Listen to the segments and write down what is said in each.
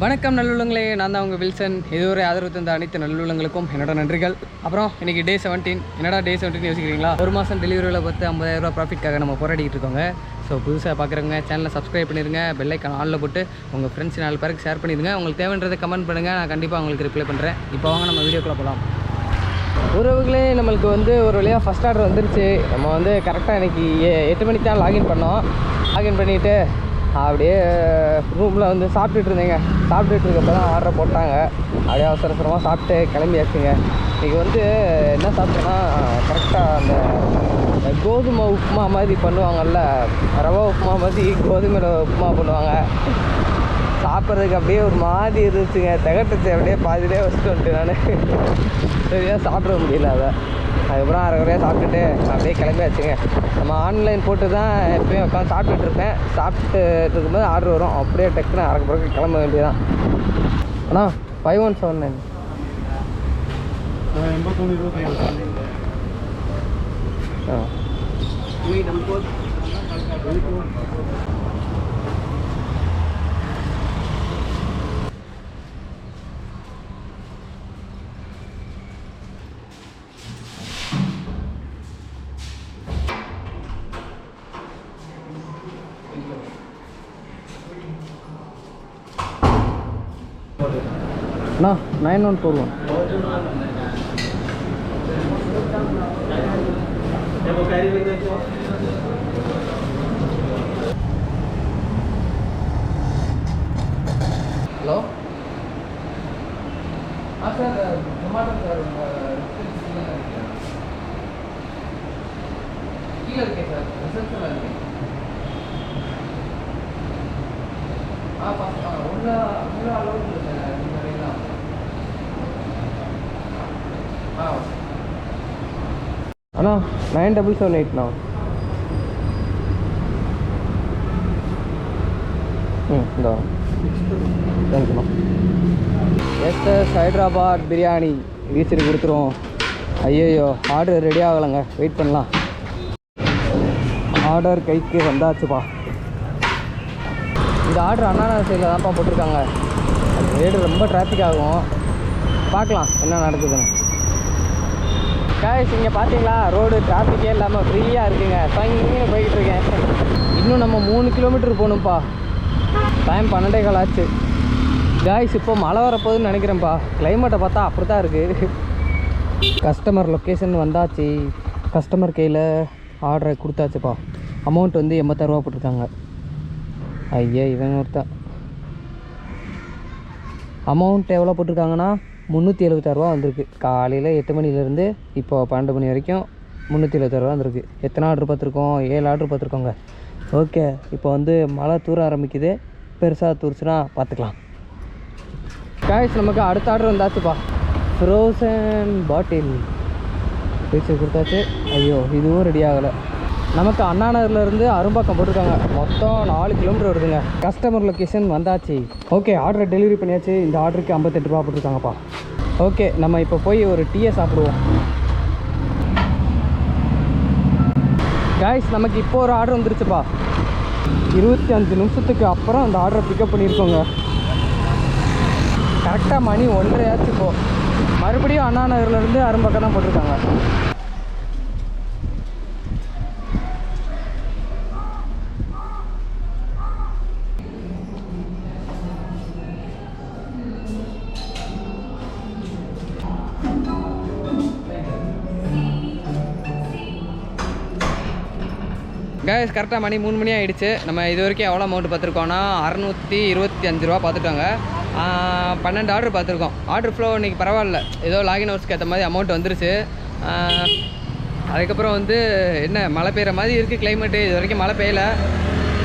வணக்கம் நல்லுள்ளங்களே, நான் தான் உங்கள் வில்சன். இதுவரை ஆதரவு தந்த அனைத்து நல்லுள்ளங்களுக்கும் என்னோட நன்றிகள். அப்புறம் இன்றைக்கி டே 17. என்னடா டே 17 யோசிக்கிறீங்களா? ஒரு மாதம் டெலிவரியில் 50,000 ரூபா ப்ராஃபிட்காக நம்ம போராடிட்டு இருக்கோங்க. ஸோ புதுசாக பார்க்குறவங்க சேனலை சப்ஸ்கிரைப் பண்ணிடுங்க, பெல் ஐக்கான் ஆனில் போட்டு உங்கள் ஃப்ரெண்ட்ஸ் 4 பேருக்கு ஷேர் பண்ணிடுங்க. உங்களுக்கு தேவைன்றதை கமெண்ட் பண்ணுங்கள், நான் கண்டிப்பாக உங்களுக்கு ரிப்ளை பண்ணுறேன். இப்போ வாங்க நம்ம வீடியோக்குள்ளே போகலாம். உறவுகளே, நம்மளுக்கு ஒரு வழியாக ஃபஸ்ட் ஆர்டர் வந்துருச்சு. நம்ம கரெக்டாக இன்றைக்கி 8 மணிக்கு தான் லாகின் பண்ணோம். லாகின் பண்ணிவிட்டு அப்படியே ரூமில் சாப்பிட்டுட்டு இருந்தேங்க. சாப்பிட்டுட்டு இருக்கப்போ தான் ஆர்டரை போட்டாங்க. அப்படியே அவசரமாக சாப்பிட்டு கிளம்பியாச்சுங்க. இன்றைக்கி என்ன சாப்பிட்டேன்னா, கரெக்டாக அந்த கோதுமை உப்புமா மாதிரி பண்ணுவாங்கள்ல, ரவா உப்புமா மாதிரி கோதுமையில் உப்புமா பண்ணுவாங்க. சாப்பிட்றதுக்கு அப்படியே ஒரு மாதிரி இருந்துச்சுங்க. திகட்டுச்சு, அப்படியே பாதியிலே வச்சுட்டு வந்துட்டு நான் சரியாக சாப்பிட முடியல. அதுக்கப்புறம் அரைக்குறையாக சாப்பிட்டுட்டு அப்படியே கிளம்பியாச்சுங்க. நம்ம ஆன்லைன் போட்டு தான் எப்போயும் உட்காந்து சாப்பிட்டுட்டு இருப்பேன். சாப்பிட்டு இருக்கும்போது ஆர்டர் வரும், அப்படியே டக்குன்னு அரைக்கு பிறகு கிளம்ப வேண்டியதான். அண்ணா 5179 அண்ணா 9141. ஹலோ சார், டொமாட்டோ சார் கீழே இருக்கேன் சார், ரிசப்ஷனில் இருக்கேன். உள்ள அளவுக்கு இல்லை சார், அண்ணா 9778ண்ணா. இந்தா தேங்க்யூண்ணா. எஸ்எஸ் ஹைதராபாத் பிரியாணி வீசிட்டு கொடுத்துருவோம். ஐயோ, ஆர்டர் ரெடி ஆகலைங்க, வெயிட் பண்ணலாம். ஆர்டர் கைக்கு வந்தாச்சுப்பா. இந்த ஆர்டர் அண்ணா சைடில் தான்ப்பா போட்டிருக்காங்க. அது ரேடு ரொம்ப டிராஃபிக் ஆகும். பார்க்கலாம் என்ன நடக்குதுன்னு. காய்ஸ், இங்கே பார்த்தீங்களா, ரோடு டிராஃபிக்கே இல்லாமல் ஃப்ரீயாக இருக்குங்க. இங்கே போய்கிட்டு இருக்கேன். இன்னும் நம்ம 3 கிலோமீட்டர் போகணும்ப்பா. டைம் 12:15 ஆச்சு. காய்ஸ், இப்போ மழை வரப்போகுதுன்னு நினைக்கிறேன்ப்பா. கிளைமேட்டை பார்த்தா அப்படி தான் இருக்குது. கஸ்டமர் லொக்கேஷன் வந்தாச்சு. கஸ்டமர் கையில் ஆர்டரை கொடுத்தாச்சுப்பா. அமௌண்ட் 86 ரூபா போட்டிருக்காங்க. ஐயா, இவன் ஒருத்தான். அமௌண்ட் எவ்வளோ போட்டிருக்காங்கன்னா 376 ரூபா வந்திருக்கு. காலையில் 8 மணிலேருந்து இப்போ 12 மணி வரைக்கும் 376 ரூபா வந்திருக்கு. எத்தனை ஆர்டர் பார்த்துருக்கோம்? 7 ஆர்டர் பார்த்துருக்கோங்க. ஓகே, இப்போ மழை தூர ஆரம்பிக்குது. பெருசாக தூரிச்சுன்னா பார்த்துக்கலாம். காய்ஸ், நமக்கு அடுத்த ஆர்டர் வந்தாச்சுப்பா. ஃப்ரோசன் பாட்டில் பேச்சு கொடுத்தாச்சு. ஐயோ, இதுவும் ரெடி ஆகலை. நமக்கு அண்ணா நகர்லேருந்து அரும்பாக்கம் போட்டிருக்காங்க. மொத்தம் 4 கிலோமீட்டர் வருதுங்க. கஸ்டமர் லொக்கேஷன் வந்தாச்சு. ஓகே, ஆர்டரை டெலிவரி பண்ணியாச்சு. இந்த ஆர்டருக்கு 58 ரூபா போட்டிருக்காங்கப்பா. ஓகே, நம்ம இப்போ போய் ஒரு டீயை சாப்பிடுவோம். காய்ஸ், நமக்கு இப்போ ஒரு ஆர்டர் வந்துருச்சுப்பா. 25 நிமிஷத்துக்கு அப்புறம் அந்த ஆர்டரை பிக்கப் பண்ணியிருக்கோங்க. கரெக்டாக மணி 1:30 ஆச்சு. இப்போது மறுபடியும் அண்ணா நகர்லேருந்து அரும்பாக்கம் தான் போட்டிருக்காங்க. கேஸ், கரெக்டாக மணி 3 மணி ஆகிடுச்சு. நம்ம இது வரைக்கும் எவ்வளோ அமௌண்ட் பார்த்துருக்கோன்னா 625 ரூபா பார்த்துட்டோங்க. 12 ஆர்டர் பார்த்துருக்கோம். ஆர்டர் ஃப்ளோ இன்றைக்கி பரவாயில்ல, ஏதோ லாகின் ஹவர்ஸ்க்கு ஏற்ற மாதிரி அமௌண்ட் வந்துருச்சு. அதுக்கப்புறம் என்ன மழை பெய்கிற மாதிரி இருக்குது கிளைமேட்டு. இது வரைக்கும் மழை பெய்யலை.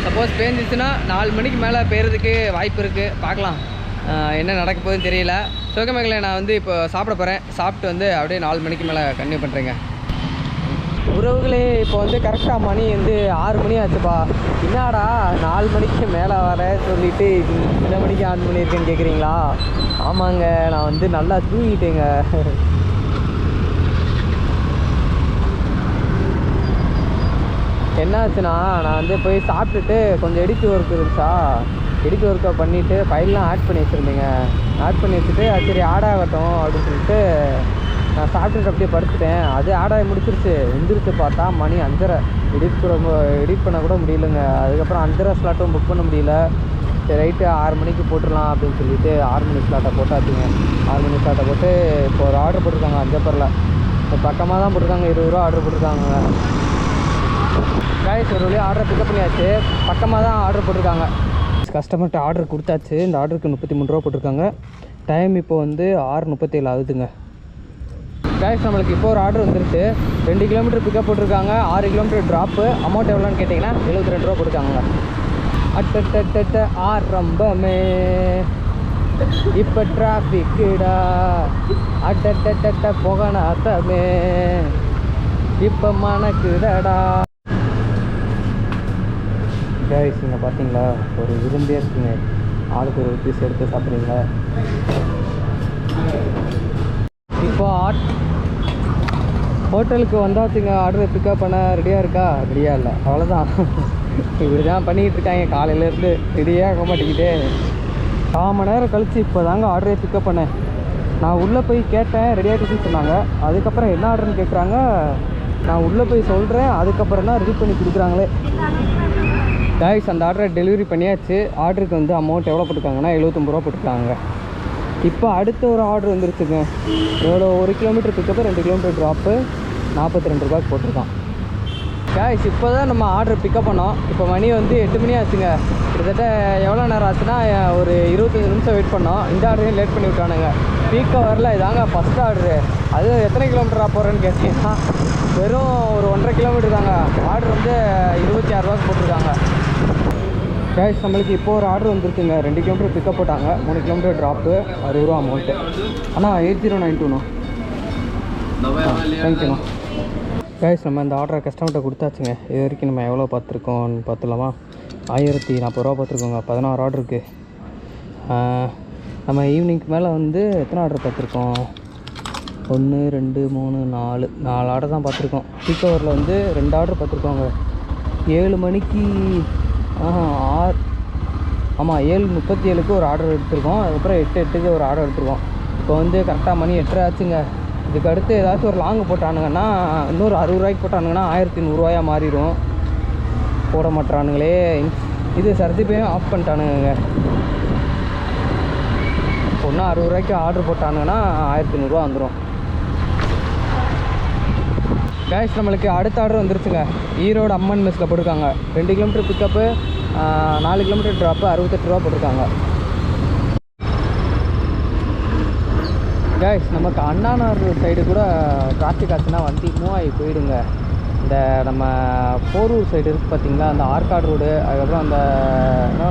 சப்போஸ் பேஞ்சிச்சுன்னா 4 மணிக்கு மேலே பெய்யறதுக்கு வாய்ப்பு இருக்குது. பார்க்கலாம் என்ன நடக்க போகுதுன்னு தெரியல. சுகமகளை நான் இப்போ சாப்பிட போகிறேன். சாப்பிட்டு அப்படியே 4 மணிக்கு மேலே கன்டினியூ பண்ணுறேங்க. உறவுகளே, இப்போ கரெக்டாக மணி 6 மணி ஆச்சுப்பா. என்னடா 4 மணிக்கு மேலே வர சொல்லிவிட்டு இந்த மணிக்கு ஆன் பண்ணியிருக்கேன்னு கேட்குறீங்களா? ஆமாங்க, நான் நல்லா தூங்கிட்டேங்க. என்னாச்சுன்னா, நான் போய் சாப்பிட்டுட்டு கொஞ்சம் எடிட் ஒர்க் இருந்துச்சா, எடிட் ஒர்க்கை பண்ணிவிட்டு ஃபைல்லாம் ஆட் பண்ணி வச்சுருந்தீங்க. ஆட் பண்ணி வச்சுட்டு சரி ஆட் ஆகட்டும் அப்படின்னு சொல்லிட்டு நான் சாப்பிட்டுட்டு அப்படியே படுத்துட்டேன். அது ஆட் ஆகி முடிச்சிருச்சு. எந்திரிச்சு பார்த்தா மணி 5:30. எடிட் பண்ண கூட முடியலைங்க. அதுக்கப்புறம் 5:30 ஸ்லாட்டும் புக் பண்ண முடியல. சரி ரைட்டு 6 மணிக்கு போட்டுடலாம் அப்படின்னு சொல்லிட்டு 6 மணி ஸ்லாட்டை போட்டாச்சுங்க. 6 மணி ஸ்லாட்டை போட்டு இப்போ ஒரு ஆர்டர் போட்டிருக்காங்க அஞ்சப்பரில். இப்போ பக்கமாக தான் போட்டிருக்காங்க, 20 ரூபா ஆர்டர் போட்டிருக்காங்க. கைஸ் ஒரு வழியாக ஆர்டரை பிக்கப் பண்ணியாச்சு. பக்கமாக தான் ஆர்டர் போட்டிருக்காங்க. கஸ்டமர்கிட்ட ஆர்டர் கொடுத்தாச்சு. இந்த ஆர்டருக்கு 33 ரூபா போட்டிருக்காங்க. டைம் இப்போ வந்து 6:37 ஆகுதுங்க. கைஸ் நம்மளுக்கு இப்போ ஒரு ஆர்டர் வந்துருச்சு. 2 கிலோமீட்டர் பிக்கப் போட்டிருக்காங்க, 6 கிலோமீட்டர் ட்ராப்பு. அமௌண்ட் எவ்வளோன்னு கேட்டிங்கன்னா 72 ரூபா போட்டிருக்காங்க. அட்டட்ட ஆரம்பமே இப்போ டிராஃபிக்குடா, அட்டட்ட புகனாத்தமே இப்போ மணக்குடா. கைஸ் இங்கே பார்த்தீங்களா ஒரு விருந்தே இருக்குங்க. ஆளுக்கு ஒரு பீஸ் எடுத்து சாப்பிட்றீங்களா? இப்போ ஹோட்டலுக்கு வந்தாச்சுங்க. ஆர்டரை பிக்கப் பண்ண ரெடியாக இருக்கா? ரெடியாக இல்லை, அவ்வளோதான். இப்படி தான் பண்ணிக்கிட்டு இருக்காங்க காலையிலேருந்து. ரெடியாக ஆக மாட்டேங்கிட்டே. 1/4 மணி நேரம் கழித்து இப்போ தாங்க ஆர்டரை பிக்கப் பண்ணேன். நான் உள்ளே போய் கேட்டேன், ரெடியாகிட்டுன்னு சொன்னாங்க. அதுக்கப்புறம் என்ன ஆர்டர்னு கேட்குறாங்க. நான் உள்ளே போய் சொல்கிறேன், அதுக்கப்புறம் தான் ரெடி பண்ணி கொடுக்குறாங்களே. கைஸ் அந்த ஆர்டரை டெலிவரி பண்ணியாச்சு. ஆர்டருக்கு வந்து அமௌண்ட் எவ்வளோ போட்டிருக்காங்கன்னா 79 ரூபா போட்டிருக்காங்க. இப்போ அடுத்த ஒரு ஆர்டர் வந்துருச்சுங்க. எவ்வளோ 1 கிலோமீட்டர் பிக்கப்பு, 2 கிலோமீட்டர் ட்ராப்பு, 42 ரூபாய்க்கு போட்டிருக்கான். கைஸ் இப்போ தான் நம்ம ஆர்டர் பிக்கப் பண்ணோம். இப்போ மணி வந்து 8 மணி ஆச்சுங்க. கிட்டத்தட்ட எவ்வளோ நேரம் ஆச்சுன்னா ஒரு 25 நிமிஷம் வெயிட் பண்ணோம். இந்த ஆர்டரையும் லேட் பண்ணி விட்டானுங்க. பீக்க வரல. இதாங்க ஃபஸ்ட் ஆர்டரு. அது எத்தனை கிலோமீட்டராக போகிறேன்னு கேட்டிங்கன்னா வெறும் ஒரு 1.5 கிலோமீட்டர் தாங்க. ஆர்டர் வந்து 26 ரூபாய்க்கு போட்டிருக்காங்க. கைஸ் நம்மளுக்கு இப்போ ஒரு ஆர்டர் வந்துருக்குங்க. 2 கிலோமீட்டர் பிக்கப் போட்டாங்க, 3 கிலோமீட்டர் ட்ராப்பு, 60 ரூபா அமௌண்ட்டு. ஆனால் 8092 தேங்க்யூண்ணா. கைஸ் நம்ம இந்த ஆர்டரை கஸ்டமர்கிட்ட கொடுத்தாச்சுங்க. இது வரைக்கும் நம்ம எவ்வளோ பார்த்துருக்கோம்னு பார்த்துலாமா? 1040 ரூபா பார்த்துருக்கோங்க. 16 ஆர்டருக்கு. நம்ம ஈவினிங்க்கு மேலே வந்து எத்தனை ஆர்டர் பார்த்துருக்கோம்? 1 2 3 4 ஆர்டர் தான் பார்த்துருக்கோம். பீக் ஹவரில் வந்து 2 ஆர்டர் பார்த்துருக்கோங்க. 7 மணிக்கு 7:37க்கு ஒரு ஆர்டர் எடுத்துருக்கோம். அதுக்கப்புறம் 8:08க்கு ஒரு ஆர்டர் எடுத்துருக்கோம். இப்போ வந்து கரெக்டாக மணி 8:30 ஆச்சுங்க. இதுக்கு அடுத்து ஏதாச்சும் ஒரு லாங்கு போட்டானுங்கன்னா, இன்னொரு 60 ரூபாய்க்கு போட்டானுங்கன்னா 1100 ரூபாயா மாறிடும். போட மாட்டானுங்களே. இது சர்டிஃபையும் ஆஃப் பண்ணிட்டானுங்க. ஒன்றா 60 ரூபாய்க்கு ஆர்டர் போட்டானுங்கன்னா 1500 ரூபா வந்துடும். கைஸ் நம்மளுக்கு அடுத்த ஆர்டர் வந்துருச்சுங்க. ஈரோடு அம்மன் மெஸ்ஸில் போட்டிருக்காங்க. 2 கிலோமீட்டர் பிக்கப்பு, 4 கிலோமீட்டர் ட்ராப்பு, 68 ரூபா போட்டிருக்காங்க. கைஸ் நமக்கு அண்ணாநகர் சைடு கூட டிராஃபிக் ஆச்சுன்னா வண்டி மூவ் ஆகி போயிடுங்க. இந்த நம்ம போரூர் சைடு இருக்குது பார்த்தீங்களா, அந்த ஆற்காடு ரோடு, அதுக்கப்புறம் அந்த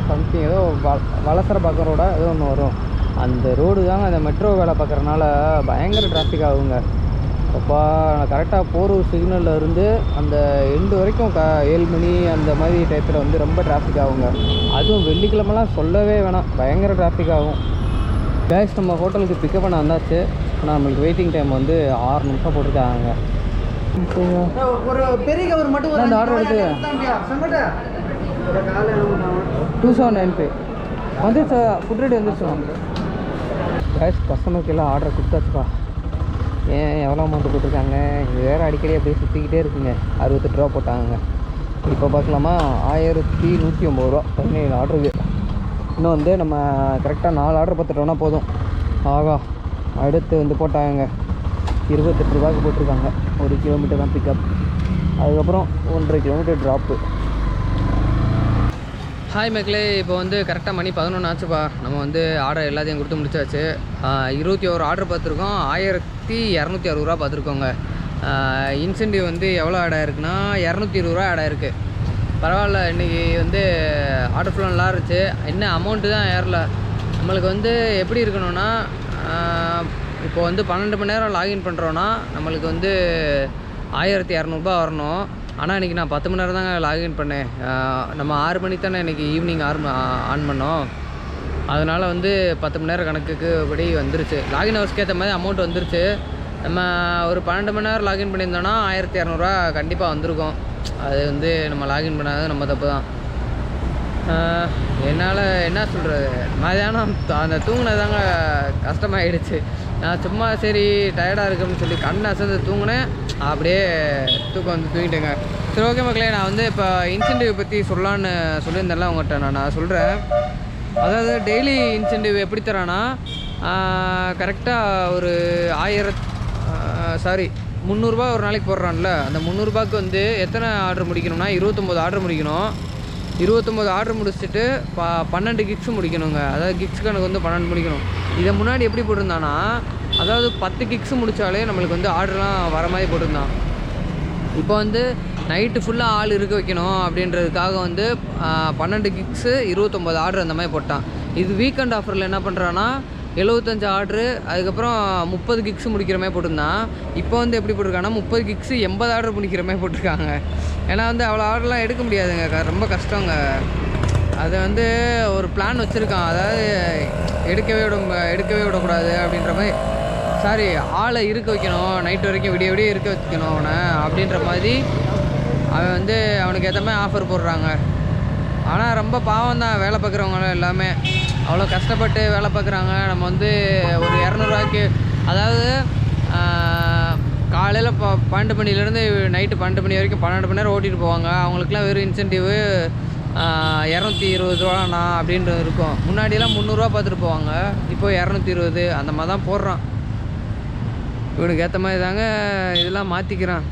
சம்திங் ஏதோ வலசரபாக்கம் ரோட ஏதோ ஒன்று வரும். அந்த ரோடு தாங்க அந்த மெட்ரோ வேலை பார்க்குறதுனால பயங்கர டிராஃபிக் ஆகுங்க. அப்போ நான் கரெக்டாக போரூர் சிக்னலில் இருந்து அந்த எண்டு வரைக்கும் 7 மணி அந்த மாதிரி டயத்தில் வந்து ரொம்ப டிராஃபிக் ஆகுங்க. அதுவும் வெள்ளிக்கிழமெல்லாம் சொல்லவே வேணாம், பயங்கர டிராஃபிக் ஆகும். கைஸ் நம்ம ஹோட்டலுக்கு பிக்கப் பண்ண வந்தாச்சு. ஆனால் நம்மளுக்கு வெயிட்டிங் டைம் வந்து 6 நிமிஷம் போட்டிருக்காங்க. ஒரு பெரிய கவர் மட்டும் அந்த ஆர்டர் எடுத்து 2795 வந்துச்சு. ஃபுட் ரெடி வந்துருச்சு. கைஸ் கஸ்டமருக்கு எல்லாம் ஆர்டர் கொடுத்தாச்சுப்பா. ஏன் எவ்வளோ அமௌண்ட்டு போட்டிருக்காங்க? இது வேறு அடிக்கடி அப்படியே சுற்றிக்கிட்டே இருக்குங்க. 68 ரூபா போட்டாங்க. இப்போ பார்க்கலாமா? 1109 ரூபா 17 ஆர்டருக்கு. இன்னும் வந்து நம்ம கரெக்டாக 4 ஆர்டர் பார்த்துட்டோம்னா போதும். ஆகா அடுத்து வந்து போட்டாங்க 28 ரூபாய்க்கு போட்டிருக்காங்க. 1 கிலோமீட்டர் தான் பிக்கப், அதுக்கப்புறம் 1.5 கிலோமீட்டர் ட்ராப்பு. ஹாய் மக்களே, இப்போ வந்து கரெக்டாக மணி 11 ஆச்சுப்பா. நம்ம வந்து ஆர்டர் எல்லாத்தையும் கொடுத்து முடிச்சாச்சு. 21 ஆர்டர் பார்த்துருக்கோம். 1260 ரூபா பார்த்துருக்கோங்க. இன்சென்டிவ் வந்து எவ்வளோ ஆட் ஆயிருக்குன்னா 220 ரூபா ஆட் ஆயிருக்கு. பரவாயில்ல. இன்றைக்கி வந்து ஆர்டர் ஃபுல்லாக நல்லா இருந்துச்சு. என்ன அமௌண்ட்டு தான் ஏறல. நம்மளுக்கு வந்து எப்படி இருக்கணும்னா, இப்போ வந்து 12 மணி நேரம் லாகின் பண்ணுறோன்னா நம்மளுக்கு வந்து 1200 வரணும். ஆனால் இன்றைக்கி நான் 10 மணி நேரம் தாங்க லாகின் பண்ணேன். நம்ம 6 மணிக்கு தானே இன்றைக்கி ஈவினிங் ஆன் பண்ணோம். அதனால் வந்து 10 மணி நேரம் கணக்குக்கு படி வந்துருச்சு. லாகின் ஹவர்ஸ்க்கு ஏற்ற மாதிரி அமௌண்ட் வந்துருச்சு. நம்ம ஒரு 12 மணி நேரம் லாகின் பண்ணியிருந்தோன்னா 1200 ரூபா கண்டிப்பாக வந்திருக்கும். அது வந்து நம்ம லாகின் பண்ணாதது நம்ம தப்பு தான். என்னால் என்ன சொல்கிறது, மதியானம் அந்த தூங்கினதாங்க கஷ்டமாயிடுச்சு. நான் சும்மா சரி டயர்டாக இருக்குன்னு சொல்லி கண்ணை அசந்து தூங்கினேன், அப்படியே தூக்கம் வந்து தூங்கிட்டேங்க. சரி ஓகே மக்களே, நான் வந்து இப்போ இன்சென்டிவ் பற்றி சொல்லலான்னு சொல்லியிருந்தேன்ல உங்கள்கிட்ட நான் சொல்கிறேன். அதாவது டெய்லி இன்சென்டிவ் எப்படி தரானா, கரெக்டாக ஒரு 300ரூபா ஒரு நாளைக்கு போடுறான்ல, அந்த 300ரூபாய்க்கு வந்து எத்தனை ஆர்டர் முடிக்கணும்னா 29 ஆர்டர் முடிக்கணும். 29 ஆர்டர் முடிச்சுட்டு 12 கிக்ஸ் முடிக்கணுங்க. அதாவது கிக்ஸ் கணக்கு வந்து 12 முடிக்கணும். இதை முன்னாடி எப்படி போட்டிருந்தானா, அதாவது 10 கிக்ஸ் முடித்தாலே நம்மளுக்கு வந்து ஆர்டர்லாம் வர மாதிரி போட்டிருந்தான். இப்போ வந்து நைட்டு ஃபுல்லாக ஆள் இருக்க வைக்கணும் அப்படின்றதுக்காக வந்து 12 கிக்ஸு 29 ஆர்டர் அந்த மாதிரி போட்டான். இது வீக்கெண்ட் ஆஃபரில் என்ன பண்ணுறான்னா 75 ஆர்டரு, அதுக்கப்புறம் 30 கிக்ஸ் முடிக்கிற மாதிரி போட்டிருந்தான். இப்போ வந்து எப்படி போட்டிருக்காங்கன்னா 30 கிக்ஸு 80 ஆர்டர் முடிக்கிற மாதிரி போட்டிருக்காங்க. ஏன்னா வந்து அவ்வளோ ஆர்டர்லாம் எடுக்க முடியாதுங்க, ரொம்ப கஷ்டங்க. அதை வந்து ஒரு பிளான் வச்சுருக்கான், அதாவது எடுக்கவே விடக்கூடாது அப்படின்ற மாதிரி. சாரி, ஆளை இருக்க வைக்கணும், நைட்டு வரைக்கும் விடிய விடிய இருக்க வைக்கணும் அவனை அப்படின்ற மாதிரி அவன் வந்து அவனுக்கு ஏற்ற மாதிரி ஆஃபர் போடுறாங்க. ஆனால் ரொம்ப பாவம் தான் வேலை பார்க்குறவங்களும் எல்லாமே அவ்வளோ கஷ்டப்பட்டு வேலை பார்க்குறாங்க. நம்ம வந்து ஒரு 200ரூவாய்க்கு, அதாவது காலையில் 12 மணிலேருந்து நைட்டு 12 மணி வரைக்கும் 12 மணி நேரம் ஓட்டிகிட்டு போவாங்க. அவங்களுக்குலாம் வெறும் இன்சென்டிவ் 220 ரூபாண்ணா அப்படின்றது இருக்கும். முன்னாடியெல்லாம் 300ரூவா பார்த்துட்டு போவாங்க, இப்போ 220 அந்த மாதிரி தான் போடுறான். இவனுக்கு ஏற்ற மாதிரி தாங்க இதெல்லாம் மாற்றிக்கிறான்.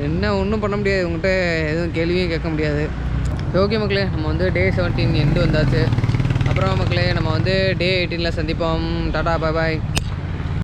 என்ன ஒன்றும் பண்ண முடியாது, இவங்ககிட்ட எதுவும் கேள்வியும் கேட்க முடியாது. ஓகே மக்களே, நம்ம வந்து டே 17 எண்டு வந்தாச்சு. அப்புறம் மக்களே, நம்ம வந்து டே 18ல் சந்திப்போம். டாடா, பாய் பாய்.